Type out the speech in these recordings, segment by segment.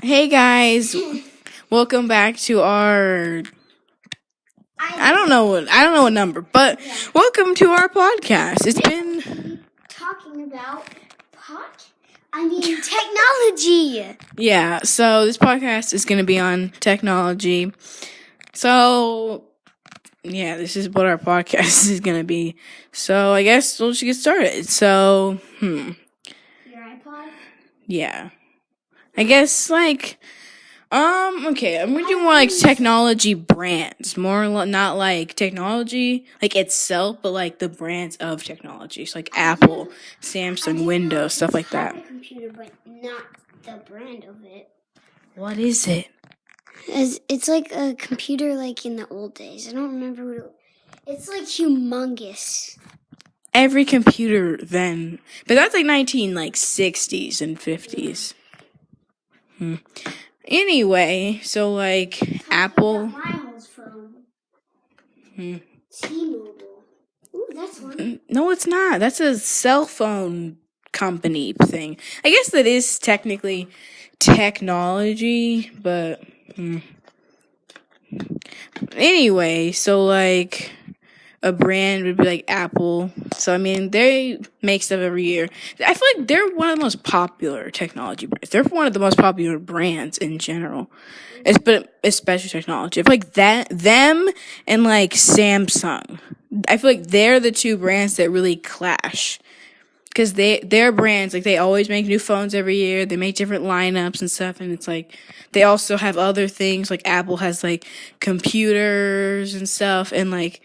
Hey guys, welcome back to our I don't know what number, but welcome to our podcast. It's been talking about technology. Yeah, so this podcast is going to be on technology. So yeah, this is what our podcast is going to be. So I guess we'll just get started. So, Your iPod? Yeah. I guess okay, I'm gonna do more like technology brands, not like technology like itself, but like the brands of technology, so like Apple, Samsung, Windows, stuff like that. A computer, but not the brand of it. What is it? It's like a computer, like in the old days. I don't remember. It's like humongous. Every computer then, but that's like 60s and 50s. Anyway, so like Apple. My house phone. T-Mobile. Ooh, that's one. No, it's not. That's a cell phone company thing. I guess that is technically technology, but anyway, so like a brand would be like Apple. So I mean, they make stuff every year. I feel like they're one of the most popular technology brands. They're one of the most popular brands in general, but especially technology. I feel like them and like Samsung. I feel like they're the two brands that really clash. Because their brands, like, they always make new phones every year. They make different lineups and stuff. And it's like, they also have other things. Like, Apple has, like, computers and stuff. And, like,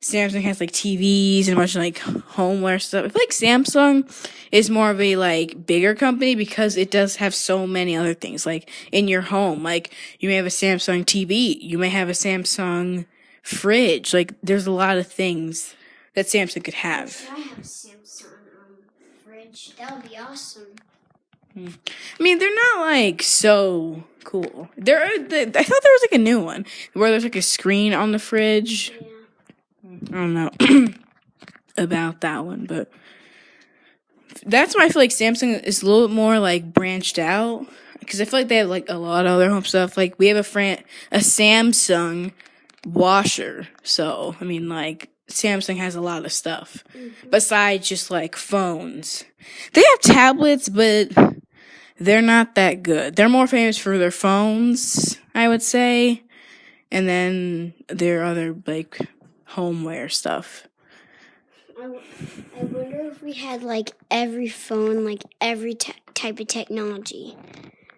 Samsung has, like, TVs and a bunch of, like, homeware stuff. I feel like Samsung is more of a, like, bigger company because it does have so many other things. Like, in your home, like, you may have a Samsung TV. You may have a Samsung fridge. Like, there's a lot of things that Samsung could have. I have a Samsung fridge. That would be awesome. I mean, they're not like so cool. I thought there was like a new one where there's like a screen on the fridge. Yeah. I don't know about that one, but that's why I feel like Samsung is a little bit more like branched out, because I feel like they have like a lot of other home stuff. Like we have a Samsung washer, so I mean, like Samsung has a lot of stuff besides just like phones. They have tablets, but they're not that good. They're more famous for their phones, I would say, and then their other like homeware stuff. I wonder if we had like every phone, like every type of technology.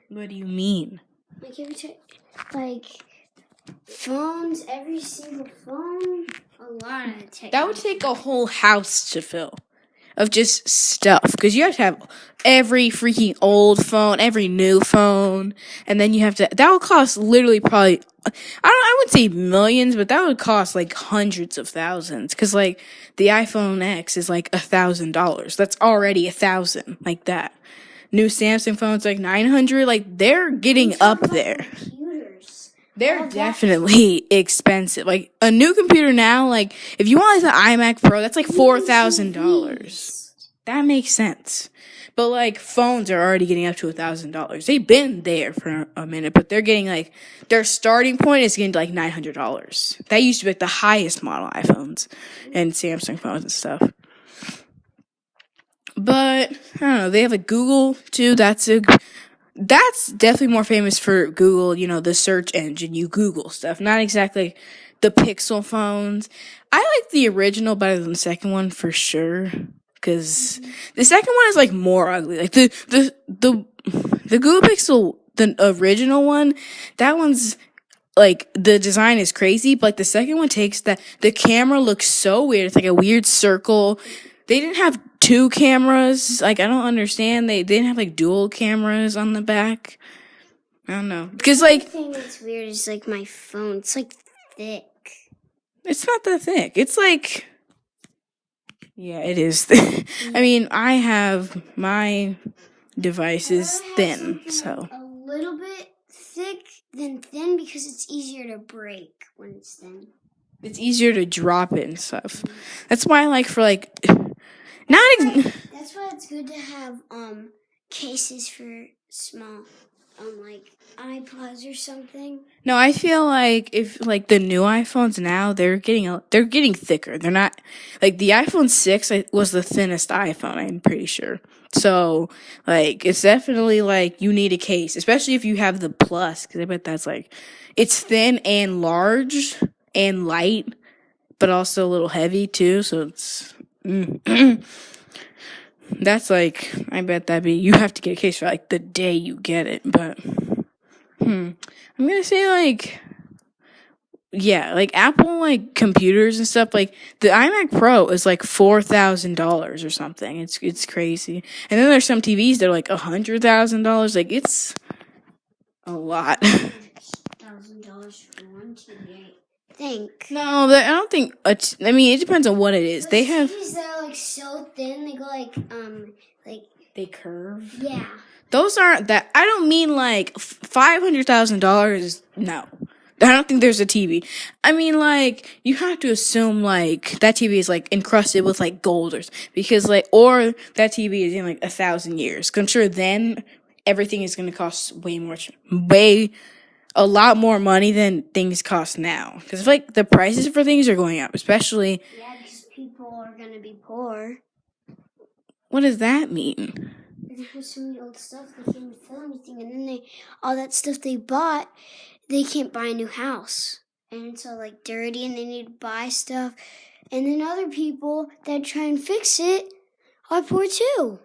What do you mean? Like phones, every single phone, a lot of technology. That would take a whole house to fill of just stuff, because you have to have every freaking old phone, every new phone, and then you have to. That would cost literally probably. I wouldn't say millions, but that would cost like hundreds of thousands. Because like the iPhone X is like $1,000. That's already $1,000, like that. New Samsung phones like $900. Like they're getting up there. They're definitely expensive. Like a new computer now, like if you want like the iMac Pro, that's like $4,000. That makes sense. But like phones are already getting up to $1,000. They've been there for a minute, but they're getting like their starting point is getting to like $900. That used to be like the highest model iPhones and Samsung phones and stuff. But I don't know. They have like Google too. That's definitely more famous for Google, the search engine. You Google stuff, not exactly the Pixel phones. I like the original better than the second one for sure, because the second one is like more ugly. Like the Google Pixel, the original one, that one's like the design is crazy, but like the second one takes that the camera looks so weird. It's like a weird circle. They didn't have two cameras. Like, I don't understand. They didn't have, like, dual cameras on the back. I don't know. Because, like... The thing that's weird is, like, my phone. It's, like, thick. It's not that thick. It's, like... Yeah, it is thick. I mean, I have... My device is thin, so... A little bit thick than thin because it's easier to break when it's thin. It's easier to drop it and stuff. That's why I like for, like... That's why it's good to have cases for small like iPods or something. No, I feel like if like the new iPhones now they're getting thicker. They're not like the iPhone 6 was the thinnest iPhone, I'm pretty sure. So, like it's definitely like you need a case, especially if you have the Plus cuz I bet that's like it's thin and large and light, but also a little heavy too, so it's that's like I bet that'd be you have to get a case for like the day you get it, but I'm going to say like yeah, like Apple like computers and stuff like the iMac Pro is like $4,000 or something. It's crazy. And then there's some TVs that are like $100,000. Like it's a lot. $1,000 for one TV. I think. No, I don't think. I mean, it depends on what it is. They have TVs that are like so thin. They go like they curve. Yeah. Those aren't that. I don't mean like $500,000. No. I don't think there's a TV. I mean, like, you have to assume, like, that TV is, like, encrusted with, like, gold because, like, or that TV is in, like, 1,000 years. 'Cause I'm sure then everything is going to cost a lot more money than things cost now. Because, like, the prices for things are going up, especially. Yeah, because people are going to be poor. What does that mean? They have so many old stuff, they can't fill anything. And then all that stuff they bought, they can't buy a new house. And it's all like dirty and they need to buy stuff. And then other people that try and fix it are poor too.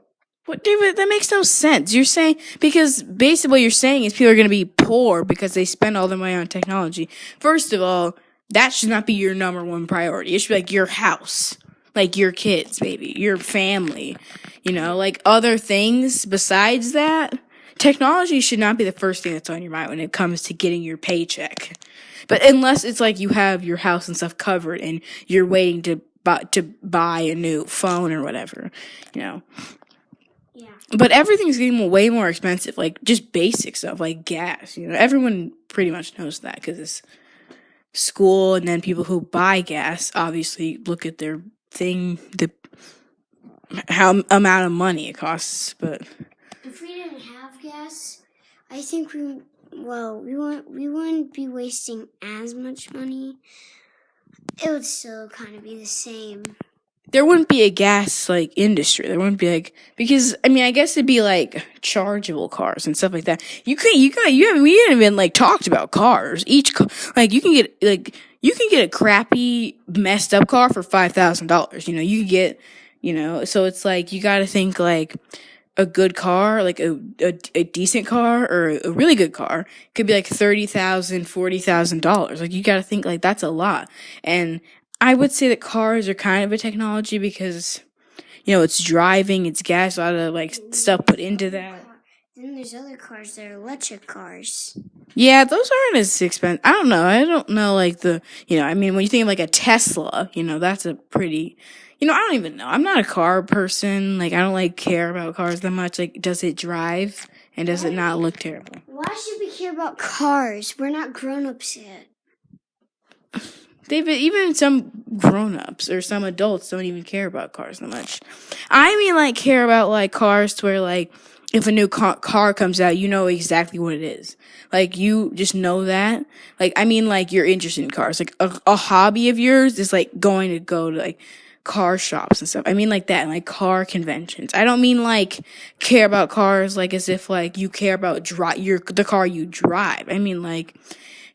What, David? That makes no sense. You're saying, because basically what you're saying is people are going to be poor because they spend all their money on technology. First of all, that should not be your number one priority. It should be like your house, like your kids, maybe, your family, like other things besides that. Technology should not be the first thing that's on your mind when it comes to getting your paycheck. But unless it's like you have your house and stuff covered and you're waiting to buy a new phone or whatever, Yeah. But everything's getting way more expensive, like just basic stuff like gas. Everyone pretty much knows that because it's school, and then people who buy gas obviously look at their thing, how amount of money it costs, but. If we didn't have gas, I think we wouldn't be wasting as much money. It would still kind of be the same. There wouldn't be a gas industry. There wouldn't be because I guess it'd be chargeable cars and stuff like that. We haven't even talked about cars. Each you can get a crappy messed up car for $5,000. You can get so it's you got to think a good car, a decent car or a really good car could be $30,000, $40,000. You got to think that's a lot. And I would say that cars are kind of a technology because, it's driving, it's gas, a lot of stuff put into that. Then there's other cars that are electric cars. Yeah, those aren't as expensive. I don't know when you think of a Tesla, that's a pretty, I don't even know. I'm not a car person. I don't care about cars that much. Does it drive and does it not look terrible? Why should we care about cars? We're not grown-ups yet. David, even some grown-ups or some adults don't even care about cars that much. I mean, care about, cars to where, if a new car comes out, you know exactly what it is. You just know that. You're interested in cars. A hobby of yours is, going to go to, car shops and stuff. I mean, that, car conventions. I don't mean, care about cars, as if, you care about the car you drive. I mean,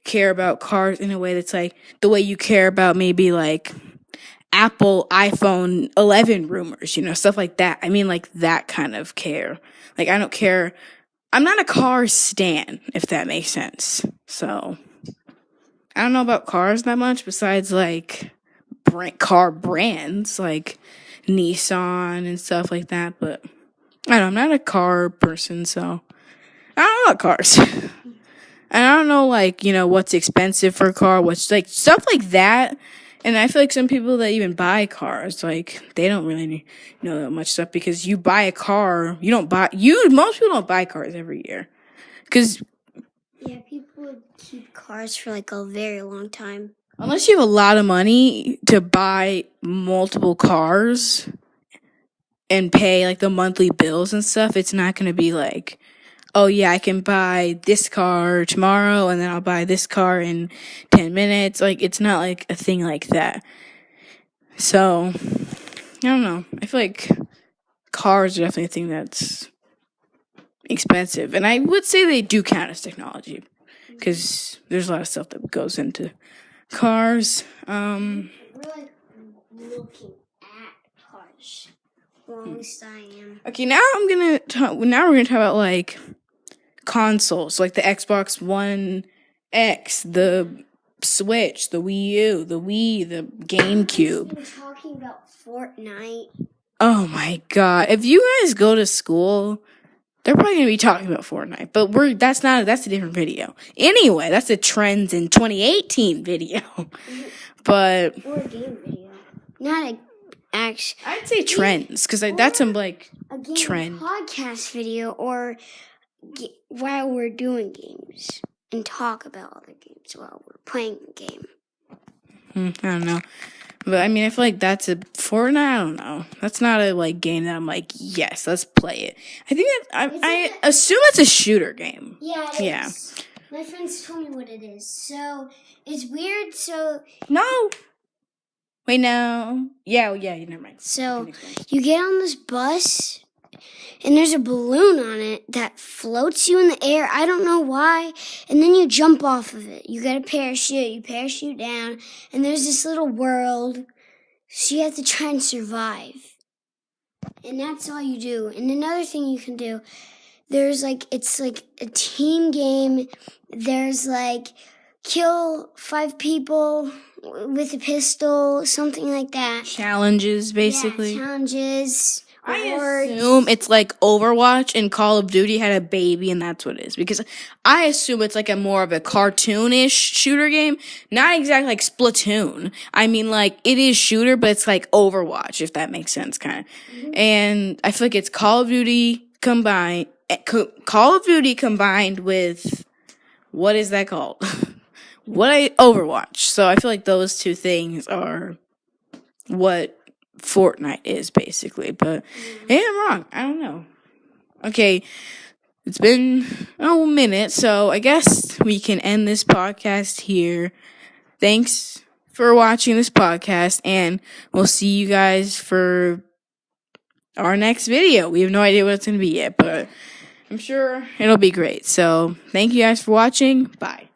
care about cars in a way that's the way you care about maybe Apple iPhone 11 rumors, stuff like that. I mean that kind of care. I don't care. I'm not a car stan, if that makes sense. So I don't know about cars that much besides car brands Nissan and stuff like that, but I don't know, I'm not a car person, so I don't know about cars. And I don't know, what's expensive for a car, what's, stuff like that. And I feel some people that even buy cars, they don't really know that much stuff because you buy a car, most people don't buy cars every year. Yeah, people would keep cars for, a very long time. Unless you have a lot of money to buy multiple cars and pay, the monthly bills and stuff, it's not going to be, oh yeah, I can buy this car tomorrow and then I'll buy this car in 10 minutes. Like, it's not like a thing like that. So, I don't know. I feel like cars are definitely a thing that's expensive. And I would say they do count as technology because there's a lot of stuff that goes into cars. We're like looking at cars. Well, at least I am. Okay, now we're gonna talk about like consoles, like the Xbox One X, the Switch, the Wii U, the Wii, the GameCube. We're talking about Fortnite. Oh my god! If you guys go to school, they're probably gonna be talking about Fortnite, but that's a different video. Anyway, that's a trends in 2018 video. But or a game video, not a action. I'd say trends because that's like a game trend podcast video, or while we're doing games and talk about other games while we're playing the game. I don't know. But I mean, I feel like that's a Fortnite. I don't know. That's not a like game that I'm like, yes, let's play it. I think that I assume it's a shooter game. Yeah, it is. My friends told me what it is. So it's weird. So no. Wait, no. Yeah, never mind. So you get on this bus, and there's a balloon on it that floats you in the air. I don't know why. And then you jump off of it. You get a parachute. You parachute down. And there's this little world. So you have to try and survive. And that's all you do. And another thing you can do, it's like a team game. There's like kill 5 people with a pistol, something like that. Challenges, basically. Yeah, challenges. I assume it's like Overwatch and Call of Duty had a baby and that's what it is. Because I assume it's like a more of a cartoonish shooter game. Not exactly like Splatoon. I mean like it is shooter, but it's like Overwatch, if that makes sense kind of. Mm-hmm. And I feel like it's Call of Duty combined with, what is that called? Overwatch. So I feel like those two things are what Fortnite is basically, but maybe I'm wrong. I don't know. Okay, it's been a minute, so I guess we can end this podcast here. Thanks for watching this podcast, and we'll see you guys for our next video. We have no idea what it's going to be yet, but I'm sure it'll be great. So thank you guys for watching. Bye.